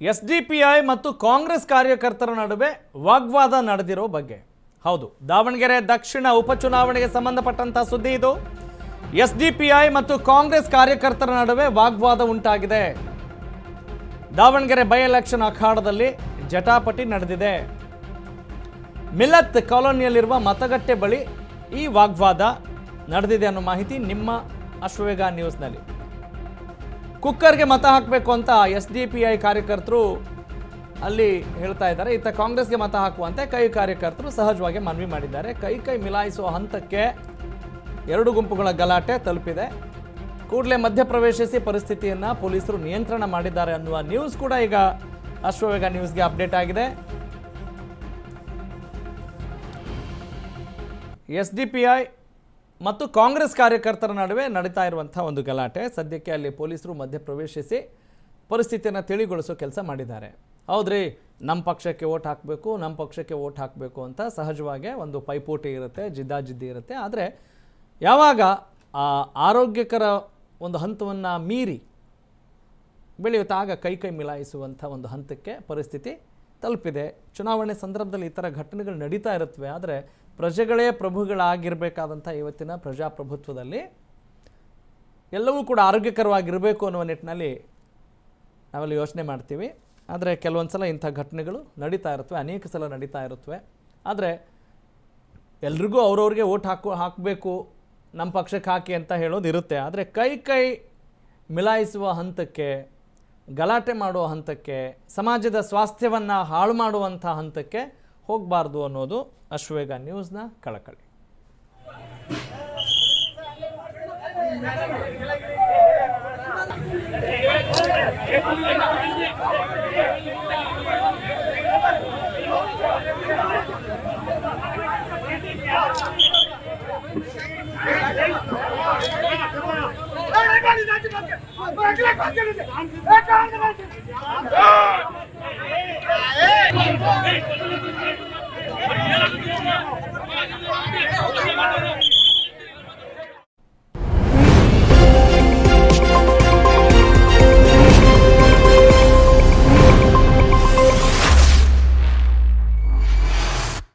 SDPI ಮತ್ತು ಕಾಂಗ್ರೆಸ್ ಕಾರ್ಯಕರ್ತರ ನಡುವೆ ವಾಗ್ವಾದ ನಡೆದಿರೋ ಬಗ್ಗೆ ಹೌದು, ದಾವಣಗೆರೆ ದಕ್ಷಿಣ ಉಪಚುನಾವಣೆಗೆ ಸಂಬಂಧಪಟ್ಟಂತ ಸುದ್ದಿ ಇದು. ಎಸ್ಡಿಪಿಐ ಮತ್ತು ಕಾಂಗ್ರೆಸ್ ಕಾರ್ಯಕರ್ತರ ನಡುವೆ ವಾಗ್ವಾದ ಉಂಟಾಗಿದೆ. ದಾವಣಗೆರೆ ಬೈ ಎಲೆಕ್ಷನ್ ಅಖಾಡದಲ್ಲಿ ಜಟಾಪಟಿ ನಡೆದಿದೆ. ಮಿಲತ್ ಕಾಲೋನಿಯಲ್ಲಿರುವ ಮತಗಟ್ಟೆ ಬಳಿ ಈ ವಾಗ್ವಾದ ನಡೆದಿದೆ ಅನ್ನೋ ಮಾಹಿತಿ ನಿಮ್ಮ ಅಶ್ವವೇಗ ನ್ಯೂಸ್ನಲ್ಲಿ. ಕುಕ್ಕರ್ಗೆ ಮತ ಹಾಕಬೇಕು ಅಂತ ಎಸ್ಡಿಪಿಐ ಕಾರ್ಯಕರ್ತರು ಅಲ್ಲಿ ಹೇಳ್ತಾ ಇದ್ದಾರೆ. ಇತ್ತ ಕಾಂಗ್ರೆಸ್ಗೆ ಮತ ಹಾಕುವಂತೆ ಕೈ ಕಾರ್ಯಕರ್ತರು ಸಹಜವಾಗಿ ಮನವಿ ಮಾಡಿದ್ದಾರೆ. ಕೈ ಮಿಲಾಯಿಸುವ ಹಂತಕ್ಕೆ ಎರಡು ಗುಂಪುಗಳ ಗಲಾಟೆ ತಲುಪಿದೆ. ಕೂಡಲೇ ಮಧ್ಯಪ್ರವೇಶಿಸಿ ಪರಿಸ್ಥಿತಿಯನ್ನು ಪೊಲೀಸರು ನಿಯಂತ್ರಣ ಮಾಡಿದ್ದಾರೆ ಅನ್ನುವ ನ್ಯೂಸ್ ಕೂಡ ಈಗ ಅಶ್ವವೇಗ ನ್ಯೂಸ್ಗೆ ಅಪ್ಡೇಟ್ ಆಗಿದೆ. ಎಸ್ಡಿಪಿಐ ಮತ್ತು ಕಾಂಗ್ರೆಸ್ ಕಾರ್ಯಕರ್ತರ ನಡುವೆ ನಡೀತಾ ಇರುವಂಥ ಒಂದು ಗಲಾಟೆ. ಸದ್ಯಕ್ಕೆ ಅಲ್ಲಿ ಪೊಲೀಸರು ಮಧ್ಯಪ್ರವೇಶಿಸಿ ಪರಿಸ್ಥಿತಿಯನ್ನು ತಿಳಿಗೊಳಿಸೋ ಕೆಲಸ ಮಾಡಿದ್ದಾರೆ. ಹೌದ್ರಿ, ನಮ್ಮ ಪಕ್ಷಕ್ಕೆ ಓಟ್ ಹಾಕಬೇಕು, ನಮ್ಮ ಪಕ್ಷಕ್ಕೆ ಓಟ್ ಹಾಕಬೇಕು ಅಂತ ಸಹಜವಾಗಿ ಒಂದು ಪೈಪೋಟಿ ಇರುತ್ತೆ, ಜಿದ್ದಾಜಿದ್ದಿ ಇರುತ್ತೆ. ಆದರೆ ಯಾವಾಗ ಆ ಆರೋಗ್ಯಕರ ಒಂದು ಹಂತವನ್ನು ಮೀರಿ ಬೆಳೆಯುತ್ತೆ, ಆಗ ಕೈ ಮಿಲಾಯಿಸುವಂಥ ಒಂದು ಹಂತಕ್ಕೆ ಪರಿಸ್ಥಿತಿ ತಲುಪಿದೆ. ಚುನಾವಣೆ ಸಂದರ್ಭದಲ್ಲಿ ಈ ಥರ ಘಟನೆಗಳು ನಡೀತಾ ಇರುತ್ತವೆ. ಆದರೆ ಪ್ರಜೆಗಳೇ ಪ್ರಭುಗಳಾಗಿರಬೇಕಾದಂಥ ಇವತ್ತಿನ ಪ್ರಜಾಪ್ರಭುತ್ವದಲ್ಲಿ ಎಲ್ಲವೂ ಕೂಡ ಆರೋಗ್ಯಕರವಾಗಿರಬೇಕು ಅನ್ನುವ ನಿಟ್ಟಿನಲ್ಲಿ ನಾವೆಲ್ಲ ಯೋಚನೆ ಮಾಡ್ತೀವಿ. ಆದರೆ ಕೆಲವೊಂದು ಸಲ ಇಂಥ ಘಟನೆಗಳು ನಡೀತಾ ಇರುತ್ತವೆ, ಅನೇಕ ಸಲ ನಡೀತಾ ಇರುತ್ತವೆ. ಆದರೆ ಎಲ್ರಿಗೂ ಅವ್ರವ್ರಿಗೆ ಓಟ್ ಹಾಕಬೇಕು, ನಮ್ಮ ಪಕ್ಷಕ್ಕೆ ಹಾಕಿ ಅಂತ ಹೇಳೋದು ಇರುತ್ತೆ. ಆದರೆ ಕೈ ಮಿಲಾಯಿಸುವ ಹಂತಕ್ಕೆ, ಗಲಾಟೆ ಮಾಡುವ ಹಂತಕ್ಕೆ, ಸಮಾಜದ ಸ್ವಾಸ್ಥ್ಯವನ್ನು ಹಾಳು ಮಾಡುವಂಥ ಹಂತಕ್ಕೆ ಹೋಗಬಾರ್ದು ಅನ್ನೋದು ಅಶ್ವವೇಗ ನ್ಯೂಸ್ನ ಕಳಕಳಿ.